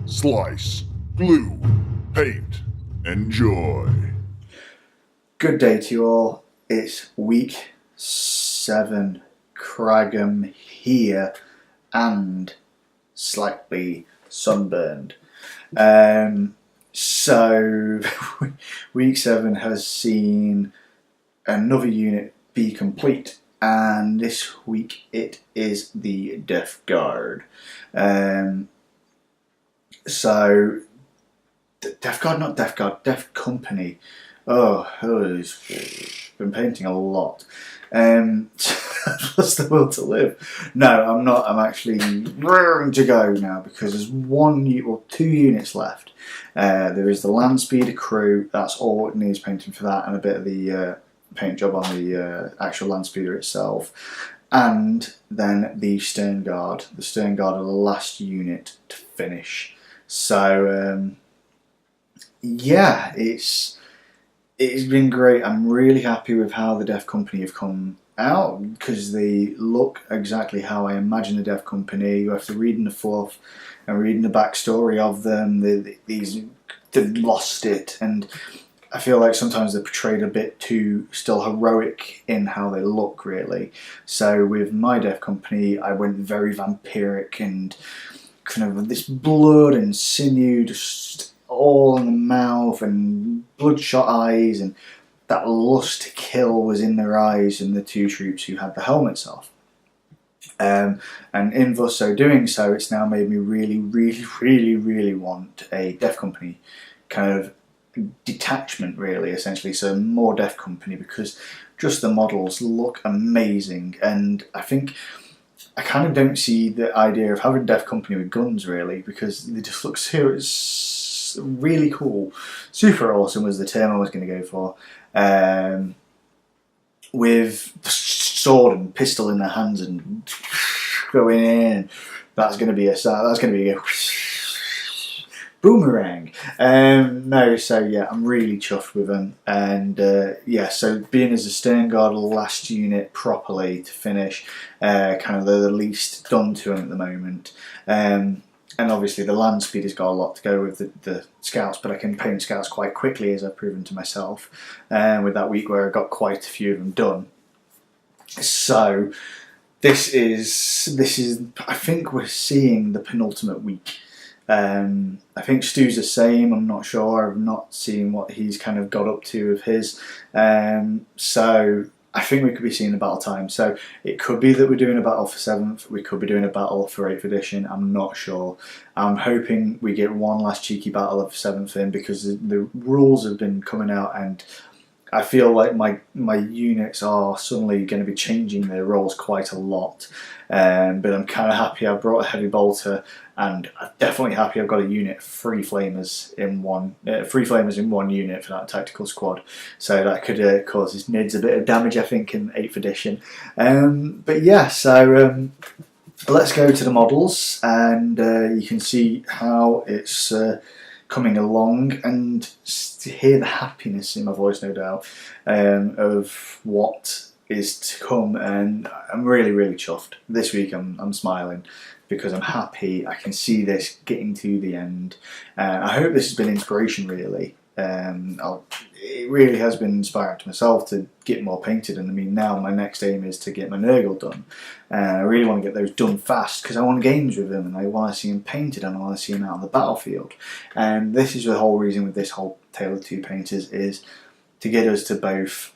slice, glue, paint, enjoy. Good day to you all. It's week 7, Cragum here, and slightly sunburned. So week 7 has seen another unit be complete, and this week it is the Death Guard. So Death Guard, not Death Guard, Death Company. I've been painting a lot. What's the will to live? No, I'm not. I'm actually raring to go now because there's two units left. There is the Landspeeder crew. That's all it needs painting for that, and a bit of the paint job on the actual Landspeeder itself. And then the Sternguard. The Sternguard are the last unit to finish. So yeah, it's been great. I'm really happy with how the Death Company have come out because they look exactly how I imagine the Death Company. You have to read in the fluff and reading the backstory of them. They've lost it, and I feel like sometimes they're portrayed a bit too still heroic in how they look, really. So with my Death Company, I went very vampiric and kind of this blood and sinew just all in the mouth and bloodshot eyes, and that lust to kill was in their eyes in the two troops who had the helmets off. And in thus so doing so, it's now made me really want a Death Company kind of detachment, really, essentially. So more Death Company, because just the models look amazing, and I think I kind of don't see the idea of having Death Company with guns, really, because they just look serious, really cool. Super awesome was the term I was going to go for. With the sword and pistol in their hands and going in, that's going to be a boomerang. No, so yeah, I'm really chuffed with them, and yeah, so being as a Sternguard last unit properly to finish, kind of the least done to them at the moment. And obviously the Landspeeder's got a lot to go with the Scouts, but I can paint Scouts quite quickly, as I've proven to myself, with that week where I got quite a few of them done. So this is I think we're seeing the penultimate week. I think Stu's the same, I'm not sure, I've not seen what he's kind of got up to with his. So I think we could be seeing the battle time. So it could be that we're doing a battle for 7th, we could be doing a battle for 8th edition, I'm not sure. I'm hoping we get one last cheeky battle of 7th in, because the rules have been coming out, and I feel like my units are suddenly going to be changing their roles quite a lot. But I'm kind of happy I brought a heavy bolter, and I'm definitely happy I've got a unit 3 flamers in one unit for that tactical squad. So that could cause his nids a bit of damage, I think, in 8th edition. But yeah, so let's go to the models, and you can see how it's coming along, and to hear the happiness in my voice, no doubt, of what is to come. And I'm really chuffed. This week I'm smiling because I'm happy. I can see this getting to the end. I hope this has been inspiration, really. It really has been inspiring to myself to get more painted, and I mean, now my next aim is to get my Nurgle done. I really want to get those done fast because I want games with them, and I want to see them painted, and I want to see them out on the battlefield. And this is the whole reason with this whole Tale of Two Painters, is to get us to both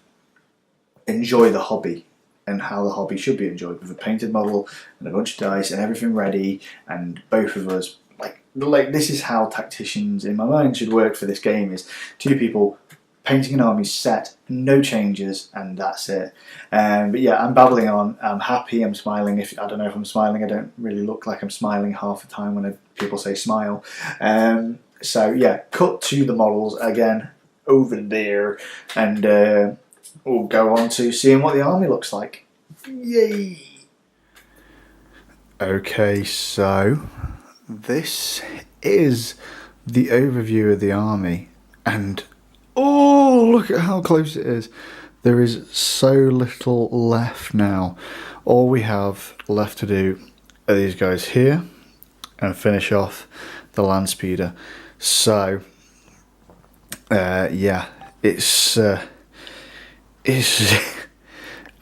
enjoy the hobby and how the hobby should be enjoyed, with a painted model and a bunch of dice and everything ready, and both of us like this is how tacticians in my mind should work for this game, is 2 people painting an army set, no changes, and that's it. But yeah, I'm babbling on, I'm happy, I'm smiling. I don't know if I'm smiling, I don't really look like I'm smiling half the time when people say smile. So yeah, cut to the models again over there, and we'll go on to seeing what the army looks like. Yay! Okay, so this is the overview of the army, and oh, look at how close it is. There is so little left now. All we have left to do are these guys here, and finish off the Landspeeder. So yeah, it's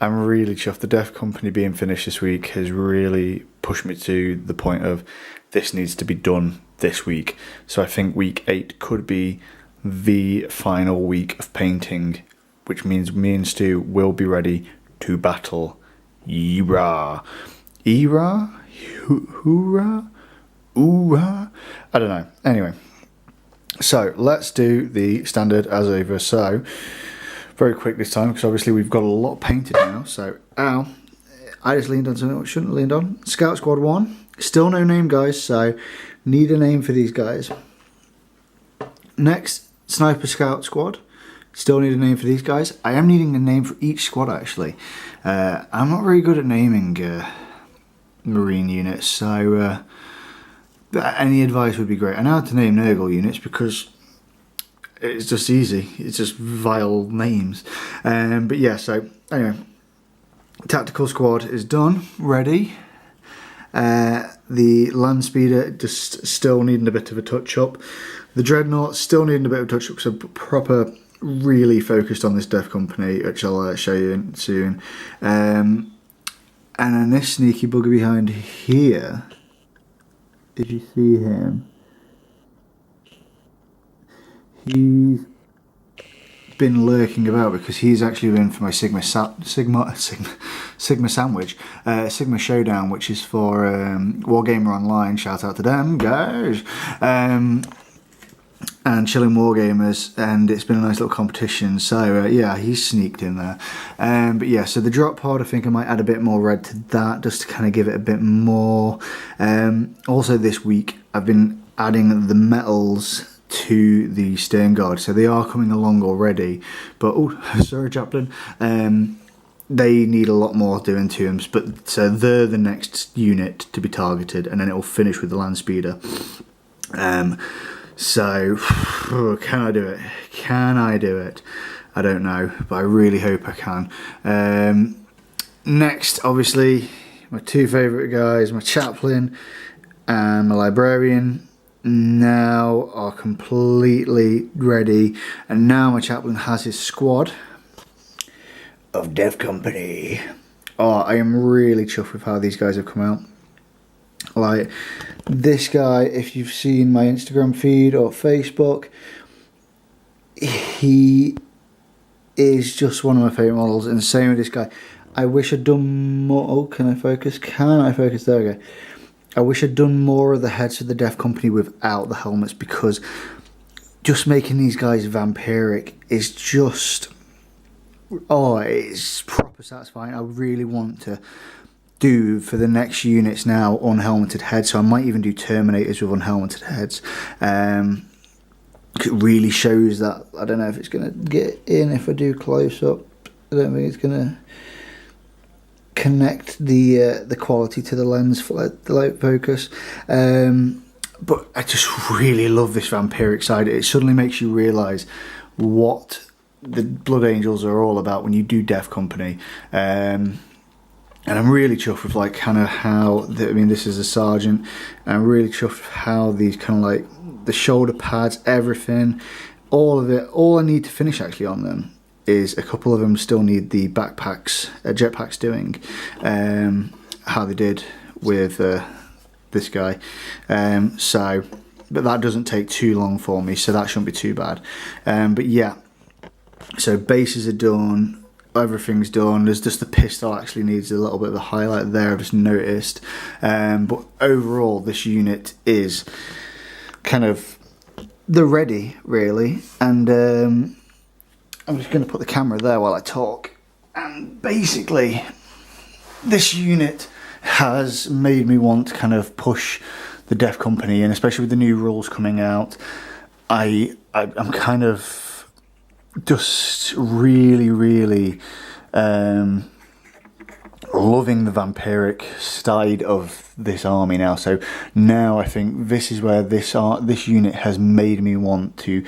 I'm really chuffed. The Dev Company being finished this week has really pushed me to the point of this needs to be done this week. So I think week 8 could be the final week of painting, which means me and Stu will be ready to battle Era. Hoorah? Oorah? I don't know. Anyway, so let's do the standard as over. So very quick this time, because obviously we've got a lot painted now. So I just leaned on something I shouldn't have leaned on. Scout Squad 1, still no name, guys, so need a name for these guys. Next, Sniper Scout Squad, still need a name for these guys. I am needing a name for each squad, actually. I'm not very good at naming marine units, so any advice would be great. I know how to name Nurgle units because it's just easy. It's just vile names. But yeah, so anyway, Tactical Squad is done, ready. The Landspeeder just still needing a bit of a touch up. The Dreadnought still needing a bit of a touch up, so proper really focused on this Dev Company, which I'll show you soon. And then this sneaky bugger behind here, if you see him, he's been lurking about because he's actually been for my Sigma Sandwich, Sigma Showdown, which is for Wargamer Online. Shout out to them guys. And Chilling Wargamers, and it's been a nice little competition, so yeah, he's sneaked in there. But yeah, so the drop pod, I think I might add a bit more red to that, just to kind of give it a bit more. Also this week, I've been adding the metals to the Sternguard, so they are coming along already, but oh, sorry Chaplain, they need a lot more doing to them, but so they're the next unit to be targeted, and then it will finish with the Landspeeder. So, can I do it? Can I do it? I don't know, but I really hope I can. Next, obviously, my two favourite guys, my Chaplain and my Librarian, now are completely ready. And now my Chaplain has his squad of Dev Company. Oh, I am really chuffed with how these guys have come out. Like this guy, if you've seen my Instagram feed or Facebook, he is just one of my favourite models, and the same with this guy. I wish I'd done more. Oh, can I focus? Can I focus? There we go. I wish I'd done more of the heads of the Dev Company without the helmets, because just making these guys vampiric is just, oh, it's proper satisfying. I really want to do for the next units now unhelmeted heads, so I might even do Terminators with unhelmeted heads. It really shows that. I don't know if it's going to get in if I do close up. I don't think it's going to connect the quality to the lens for the light focus. But I just really love this vampiric side. It suddenly makes you realise what the Blood Angels are all about when you do Dev Company. And I'm really chuffed with like kind of how, I mean, this is a sergeant, and I'm really chuffed with how these kind of like the shoulder pads, everything, all of it. All I need to finish actually on them is a couple of them still need the backpacks, jetpacks doing, how they did with this guy. So, but that doesn't take too long for me, so that shouldn't be too bad. But yeah, so bases are done. Everything's done. There's just the pistol actually needs a little bit of a highlight there, I've just noticed. But overall, this unit is kind of the ready, really. And I'm just going to put the camera there while I talk. And basically, this unit has made me want to kind of push the Dev Company, and especially with the new rules coming out, I'm kind of just really loving the vampiric side of this army now. So now I think this is where this unit has made me want to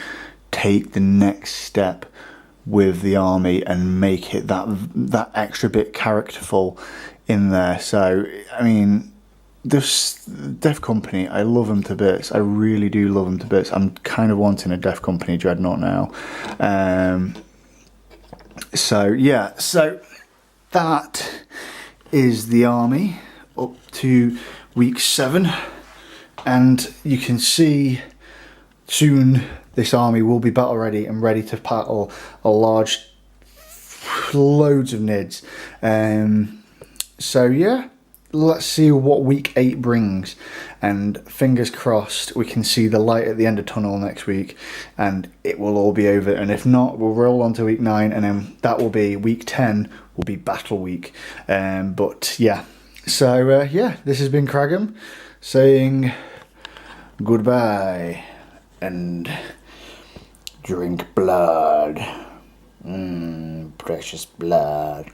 take the next step with the army and make it that extra bit characterful in there. So I mean, this Death Company, I love them to bits. I really do love them to bits. I'm kind of wanting a Death Company Dreadnought now. So yeah, so that is the army up to week 7, and you can see soon this army will be battle ready and ready to battle a large loads of nids. So yeah, let's see what week 8 brings, and fingers crossed we can see the light at the end of tunnel next week and it will all be over, and if not, we'll roll on to week 9, and then that will be week 10 will be battle week. But yeah, so yeah, this has been Cragum saying goodbye and drink blood, precious blood.